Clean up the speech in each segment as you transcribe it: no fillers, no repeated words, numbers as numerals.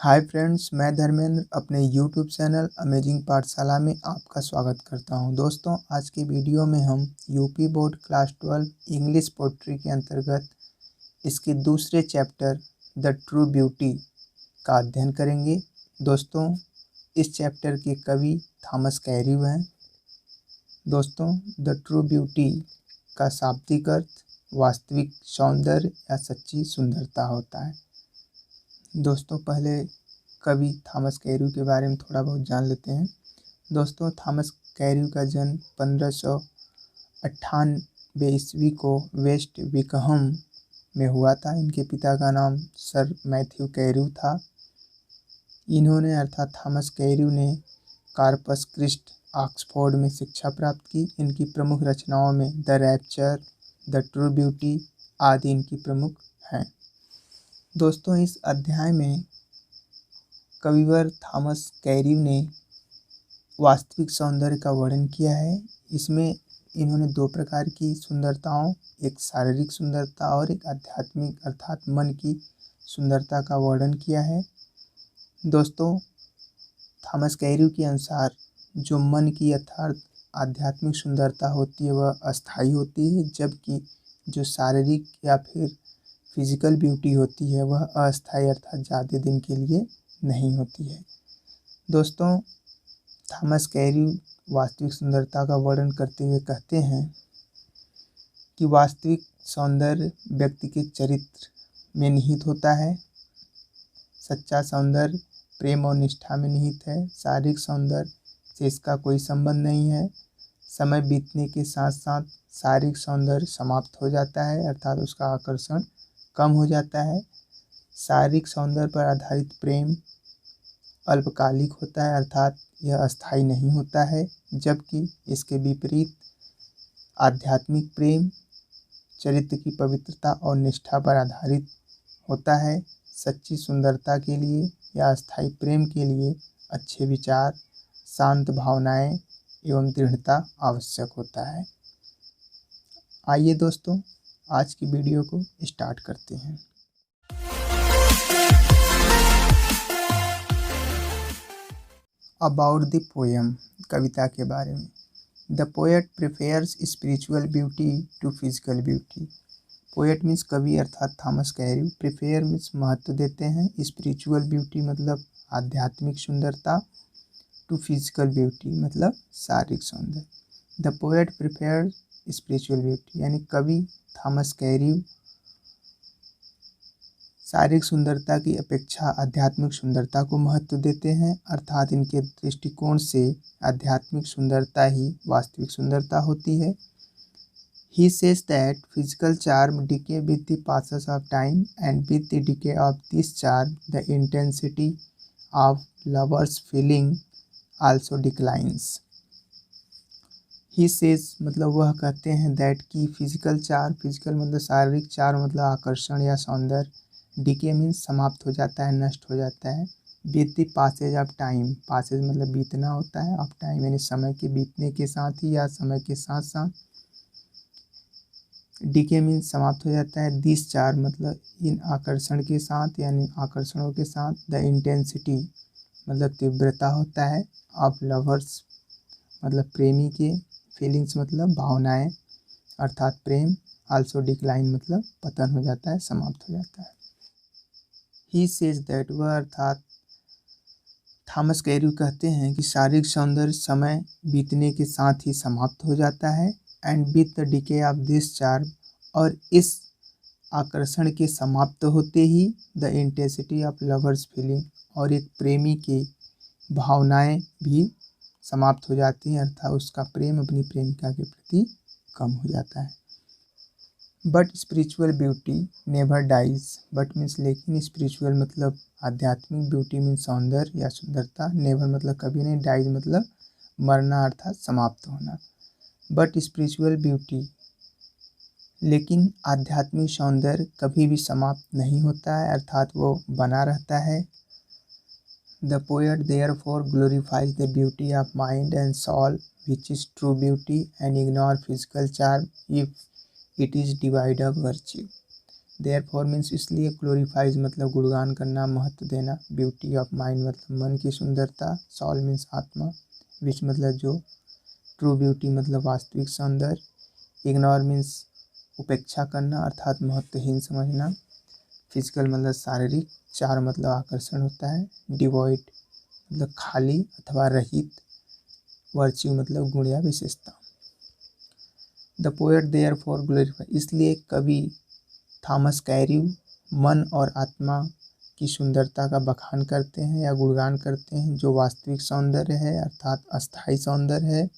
Hi friends, मैं धर्मेंद्र अपने YouTube channel amazing पाठशाला में आपका स्वागत करता हूं। दोस्तों, आज की वीडियो में हम UP board class 12 English poetry के अंतर्गत इसके दूसरे चैप्टर द ट्रू ब्यूटी का अध्ययन करेंगे। दोस्तों, इस चैप्टर के कवि थॉमस कैर्यू हैं। दोस्तों, द ट्रू ब्यूटी का शाब्दिक अर्थ वास्तविक सौंदर्य या सच्ची सुंदरता होता है। दोस्तों, पहले कवि थॉमस कैर्यू के बारे में थोड़ा बहुत जान लेते हैं। दोस्तों, थॉमस कैर्यू का जन्म 1598 ईस्वी को वेस्ट विकहम में हुआ था। इनके पिता का नाम सर मैथ्यू कैर्यू था। इन्होंने अर्थात थॉमस कैर्यू ने कार्पस क्रिस्ट ऑक्सफोर्ड में शिक्षा प्राप्त की। इनकी प्रमुख रचनाओं में the rapture, the true beauty आदि इनकी प्रमुख हैं। दोस्तों, इस अध्याय में कविवर थॉमस कैर्यू ने वास्तविक सौंदर्य का वर्णन किया है। इसमें इन्होंने दो प्रकार की सुंदरताओं, एक शारीरिक सुंदरता और एक आध्यात्मिक अर्थात मन की सुंदरता का वर्णन किया है। दोस्तों, थॉमस कैर्यू के अनुसार जो मन की अर्थात आध्यात्मिक सुंदरता होती है वह अस्थायी होती है, जबकि जो शारीरिक या फिर फिजिकल ब्यूटी होती है वह अस्थायी अर्थात ज़्यादा दिन के लिए नहीं होती है। दोस्तों, थॉमस कैर्यू वास्तविक सुंदरता का वर्णन करते हुए कहते हैं कि वास्तविक सौंदर्य व्यक्ति के चरित्र में निहित होता है। सच्चा सौंदर्य प्रेम और निष्ठा में निहित है। शारीरिक सौंदर्य से इसका कोई संबंध नहीं है। समय बीतने के साथ साथ शारीरिक सौंदर्य समाप्त हो जाता है अर्थात उसका आकर्षण कम हो जाता है। शारीरिक सौंदर्य पर आधारित प्रेम अल्पकालिक होता है अर्थात यह अस्थायी नहीं होता है, जबकि इसके विपरीत आध्यात्मिक प्रेम चरित्र की पवित्रता और निष्ठा पर आधारित होता है। सच्ची सुंदरता के लिए या अस्थायी प्रेम के लिए अच्छे विचार, शांत भावनाएं एवं दृढ़ता आवश्यक होता है। आइए दोस्तों, आज की वीडियो को स्टार्ट करते हैं। अबाउट द पोएम, कविता के बारे में। The poet prefers spiritual beauty to physical beauty. Poet means कवि अर्थात थॉमस कैर्यू। प्रिफेयर मीन्स महत्व देते हैं। स्पिरिचुअल ब्यूटी मतलब आध्यात्मिक सुंदरता। टू फिजिकल ब्यूटी मतलब शारीरिक सौंदर्य। The poet prefer spiritual beauty यानी कवि थॉमस कैर्यू शारीरिक सुंदरता की अपेक्षा आध्यात्मिक सुंदरता को महत्व देते हैं अर्थात इनके दृष्टिकोण से आध्यात्मिक सुंदरता ही वास्तविक सुंदरता होती है। He says that physical charm decay with the passage of time, and with the decay of this charm, the intensity of lovers' feeling also declines. He says मतलब वह कहते हैं that कि फिजिकल चार्म, फिजिकल मतलब शारीरिक charm मतलब आकर्षण या सौंदर्य, डिके मीन्स समाप्त हो जाता है, नष्ट हो जाता है। With the passage of time, passage मतलब बीतना होता है, ऑफ टाइम यानी समय के बीतने के साथ ही या समय के साथ साथ। डिके मीन्स समाप्त हो जाता है। दिस चार मतलब इन आकर्षण के साथ यानी आकर्षणों के साथ। द इंटेंसिटी मतलब तीव्रता होता है। ऑफ लवर्स मतलब प्रेमी के। फीलिंग्स मतलब भावनाएं अर्थात प्रेम। आल्सो डिक्लाइन मतलब पतन हो जाता है, समाप्त हो जाता है। ही सेज दैट वह अर्थात थॉमस कैर्यू कहते हैं कि शारीरिक सौंदर्य समय बीतने के साथ ही समाप्त हो जाता है। And with the decay of this charm और इस आकर्षण के समाप्त होते ही the intensity of lovers feeling और एक प्रेमी के भावनाएं भी समाप्त हो जाती हैं अर्थात उसका प्रेम अपनी प्रेमिका के प्रति कम हो जाता है। But spiritual beauty never dies. But means लेकिन, स्पिरिचुअल मतलब आध्यात्मिक, ब्यूटी मीन्स सौंदर्य या सुंदरता, नेवर मतलब कभी नहीं, डाइज मतलब मरना अर्थात समाप्त होना। बट स्पिरिचुअल ब्यूटी लेकिन आध्यात्मिक सौंदर्य कभी भी समाप्त नहीं होता है अर्थात वो बना रहता है। The poet therefore glorifies the beauty of mind and soul which is true beauty and ignore physical charm if it is devoid of virtue. Therefore means इसलिए, ग्लोरीफाइज मतलब गुणगान करना, महत्व देना, ब्यूटी ऑफ माइंड मतलब मन की सुंदरता, सॉल मीन्स आत्मा, विच मतलब जो, ट्रू ब्यूटी मतलब वास्तविक सौंदर्य, इग्नोर मीन्स उपेक्षा करना अर्थात महत्वहीन समझना, फिजिकल मतलब शारीरिक, चार मतलब आकर्षण होता है, डिवॉइड मतलब खाली अथवा रहित, वर्च्यू मतलब गुण या विशेषता। The poet therefore glorify, इसलिए कवि थॉमस कैर्यू मन और आत्मा की सुंदरता का बखान करते हैं या गुणगान करते हैं, जो वास्तविक सौंदर्य है अर्थात अस्थायी सौंदर्य है,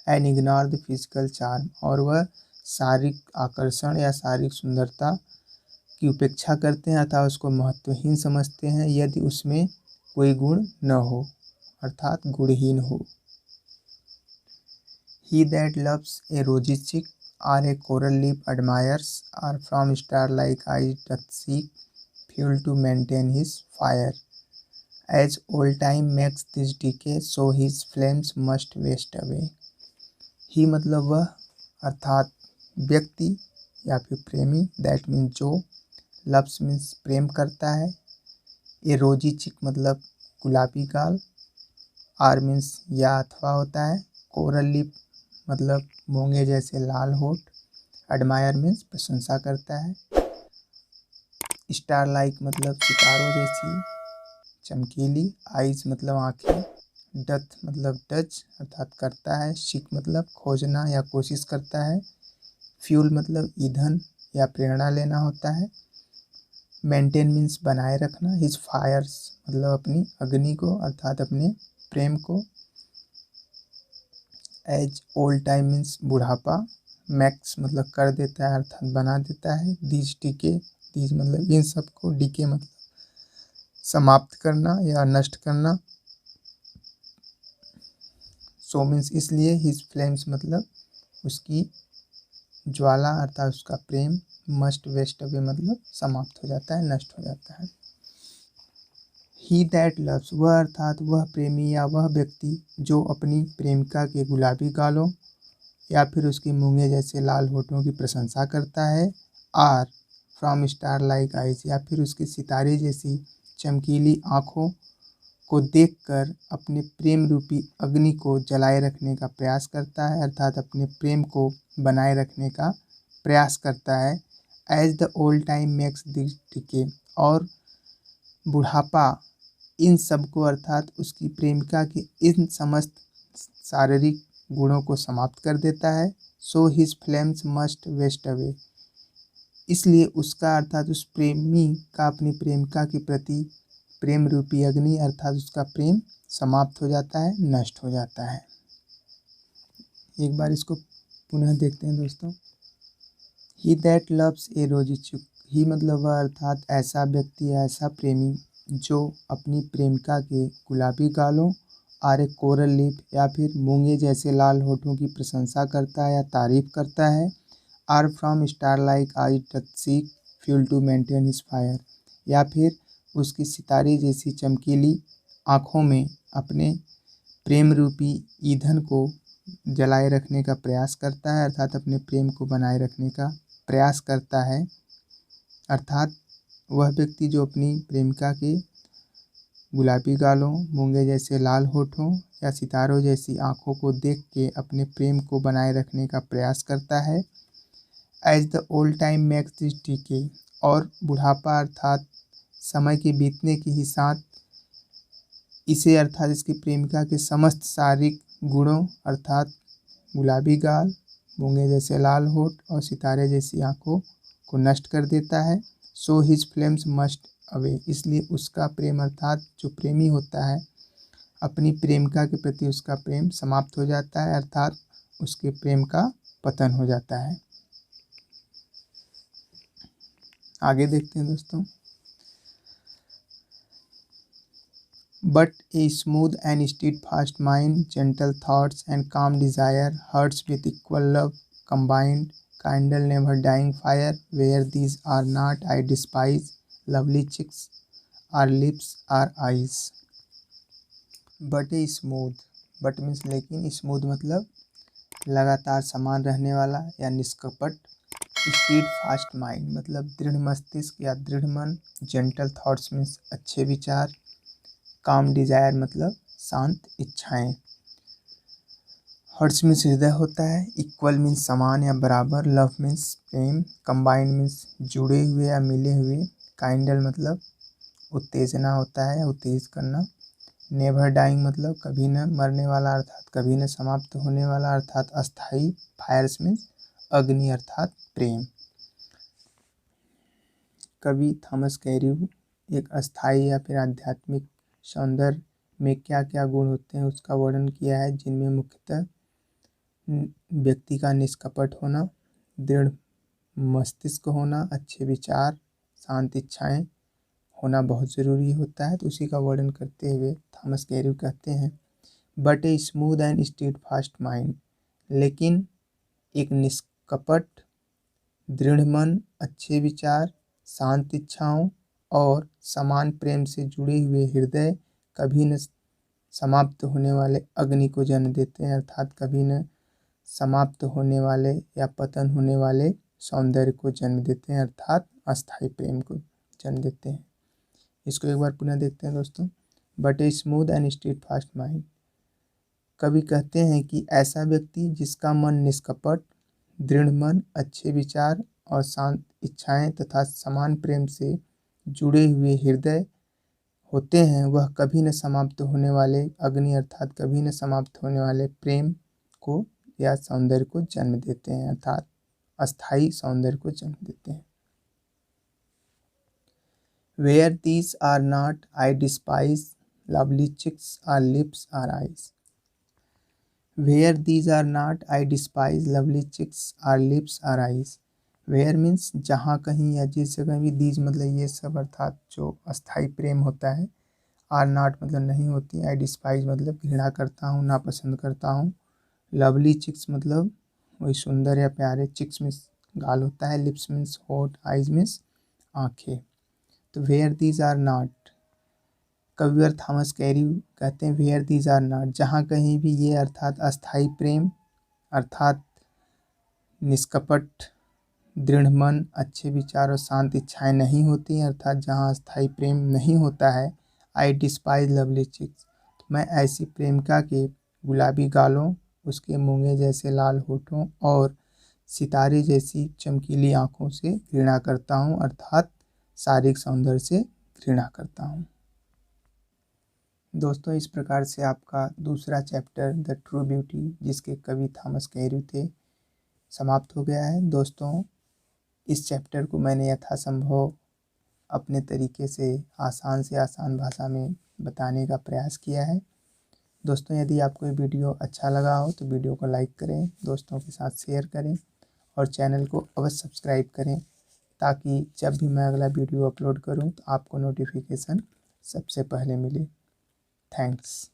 and ignore the physical charm, और वह शारीरिक आकर्षण या शारीरिक सुंदरता की उपेक्षा करते हैं अर्थात उसको महत्वहीन समझते हैं यदि उसमें कोई गुण न हो अर्थात गुणहीन हो। He that loves a rosy cheek or a coral lip admires, or from star-like eyes doth seek fuel to maintain his fire. As old time makes this decay, so his flames must waste away. He मतलब वह अर्थात व्यक्ति या फिर प्रेमी, that means जो, loves means प्रेम करता है, ए रोजी चिक मतलब गुलाबी गाल, आर मीन्स या अथवा होता है, कोरल लिप मतलब मूंगे जैसे लाल होठ, एडमायर मीन्स प्रशंसा करता है, स्टार लाइक मतलब सितारों जैसी चमकीली, आइज मतलब आँखें, डथ मतलब डच अर्थात करता है, शिक मतलब खोजना या कोशिश करता है, फ्यूल मतलब ईंधन या प्रेरणा लेना होता है, मेंटेन मीन्स बनाए रखना, हिज फायर्स मतलब अपनी अग्नि को अर्थात अपने प्रेम को, एज ओल्ड टाइम मीन्स बुढ़ापा, मैक्स मतलब कर देता है अर्थात बना देता है, दीज टीके, दीज मतलब इन सबको, डीके मतलब समाप्त करना या नष्ट करना, सो मीन्स इसलिए, हिज फ्लेम्स मतलब उसकी ज्वाला अर्थात उसका प्रेम, मस्ट वेस्ट अवे मतलब समाप्त हो जाता है, नष्ट हो जाता है। ही दैट लव्स, वह अर्थात वह प्रेमी या वह व्यक्ति जो अपनी प्रेमिका के गुलाबी गालों या फिर उसके मूंगे जैसे लाल होठों की प्रशंसा करता है, or from star like eyes या फिर उसके सितारे जैसी चमकीली आँखों को देखकर अपने प्रेम रूपी अग्नि को जलाए रखने का प्रयास करता है अर्थात अपने प्रेम को बनाए रखने का प्रयास करता है, as the old time makes this decay, और बुढ़ापा इन सबको अर्थात उसकी प्रेमिका के इन समस्त शारीरिक गुणों को समाप्त कर देता है, so his flames must waste away, इसलिए उसका अर्थात उस प्रेमी का अपनी प्रेमिका के प्रति प्रेम रूपी अग्नि अर्थात उसका प्रेम समाप्त हो जाता है, नष्ट हो जाता है। एक बार इसको पुनः देखते हैं दोस्तों। ही दैट लव्स ए रोजी चुक, ही मतलब वह अर्थात ऐसा व्यक्ति ऐसा प्रेमी जो अपनी प्रेमिका के गुलाबी गालों और एक कोरल लिप या फिर मूंगे जैसे लाल होठों की प्रशंसा करता है या तारीफ करता है, or from star like eye doth seek fuel to maintain his fire, या फिर उसकी सितारे जैसी चमकीली आँखों में अपने प्रेम रूपी ईंधन को जलाए रखने का प्रयास करता है अर्थात अपने प्रेम को बनाए रखने का प्रयास करता है, अर्थात वह व्यक्ति जो अपनी प्रेमिका के गुलाबी गालों, मूंगे जैसे लाल होठों या सितारों जैसी आँखों को देख के अपने प्रेम को बनाए रखने का प्रयास करता है, as the old time makes this decay, और बुढ़ापा अर्थात समय के बीतने के ही साथ इसे अर्थात इसकी प्रेमिका के समस्त शारीरिक गुणों अर्थात गुलाबी गाल, मूंगे जैसे लाल होठ और सितारे जैसी आँखों को नष्ट कर देता है, so his flames must away, इसलिए उसका प्रेम अर्थात जो प्रेमी होता है अपनी प्रेमिका के प्रति उसका प्रेम समाप्त हो जाता है अर्थात उसके प्रेम का पतन हो जाता है। आगे देखते हैं दोस्तों। But a smooth and steadfast mind, gentle thoughts and calm desire, hearts with equal love combined, kindle never dying fire, where these are not I despise, lovely cheeks or lips or eyes. But a smooth, but means लेकिन, smooth मतलब लगातार समान रहने वाला या निष्कपट, stead fast mind मतलब दृढ़ मस्तिष्क या दृढ़ मन। जेंटल थॉट्स मीन्स अच्छे विचार। काम डिजायर मतलब शांत इच्छाएं। हर्ट्स मीन्स हृदय होता है। इक्वल मीन्स समान या बराबर। लव मीन्स प्रेम। कंबाइंड मीन्स जुड़े हुए या मिले हुए। काइंडल मतलब उत्तेजना होता है या उत्तेजित करना। नेवर डाइंग मतलब कभी न मरने वाला अर्थात कभी न समाप्त होने वाला अर्थात अस्थाई। फायर्स मीन्स अग्नि अर्थात प्रेम। कवि थॉमस कैर्यू एक अस्थाई या फिर आध्यात्मिक सौंदर्य में क्या क्या गुण होते हैं उसका वर्णन किया है, जिनमें मुख्यतः व्यक्ति का निष्कपट होना, दृढ़ मस्तिष्क होना, अच्छे विचार, शांत इच्छाएं होना बहुत ज़रूरी होता है। तो उसी का वर्णन करते हुए थॉमस कैर्यू कहते हैं, but a smooth and stead fast mind, लेकिन एक निष्कपट, दृढ़ मन, अच्छे विचार, शांत इच्छाओं और समान प्रेम से जुड़े हुए हृदय कभी न समाप्त होने वाले अग्नि को जन्म देते हैं अर्थात कभी न समाप्त होने वाले या पतन होने वाले सौंदर्य को जन्म देते हैं अर्थात अस्थाई प्रेम को जन्म देते हैं। इसको एक बार पुनः देखते हैं दोस्तों। But a smooth and stead fast mind, कवि कहते हैं कि ऐसा व्यक्ति जिसका मन निष्कपट, दृढ़ मन, अच्छे विचार और शांत इच्छाएं तथा समान प्रेम से जुड़े हुए हृदय होते हैं, वह कभी न समाप्त होने वाले अग्नि अर्थात कभी न समाप्त होने वाले प्रेम को या सौंदर्य को जन्म देते हैं अर्थात अस्थाई सौंदर्य को जन्म देते हैं। Where these are not, I despise lovely cheeks or lips or eyes. Where these are not, I despise lovely cheeks or lips or eyes. Where means जहाँ कहीं या जिस जगह भी, these मतलब ये सब अर्थात जो अस्थाई प्रेम होता है। are not मतलब नहीं होती। I despise मतलब घृणा करता हूँ, नापसंद करता हूँ। लवली चिक्स मतलब वही सुंदर या प्यारे। चिक्स मीन्स गाल होता है। लिप्स मीन्स होठ। आइज मीन्स आँखें। तो वेयर दीज आर नॉट, कविवर थॉमस कैर्यू कहते हैं वेयर दीज आर नॉट, जहाँ कहीं भी ये अर्थात अस्थाई प्रेम अर्थात निष्कपट, दृढ़ मन, अच्छे विचार और शांत इच्छाएं नहीं होती हैं अर्थात जहाँ अस्थाई प्रेम नहीं होता है। आई डिस्पाइज लवली चिक्स, तो मैं ऐसी प्रेमिका के गुलाबी गालों, उसके मूंगे जैसे लाल होठों और सितारे जैसी चमकीली आँखों से घृणा करता हूँ अर्थात शारीरिक सौंदर्य से घृणा करता हूँ। दोस्तों इस प्रकार से आपका दूसरा चैप्टर द ट्रू ब्यूटी, जिसके कवि थॉमस कैर्यू थे, समाप्त हो गया है। दोस्तों इस चैप्टर को मैंने यथासंभव अपने तरीके से आसान भाषा में बताने का प्रयास किया है। दोस्तों यदि आपको ये वीडियो अच्छा लगा हो तो वीडियो को लाइक करें, दोस्तों के साथ शेयर करें और चैनल को अवश्य सब्सक्राइब करें, ताकि जब भी मैं अगला वीडियो अपलोड करूं तो आपको नोटिफिकेशन सबसे पहले मिले। थैंक्स।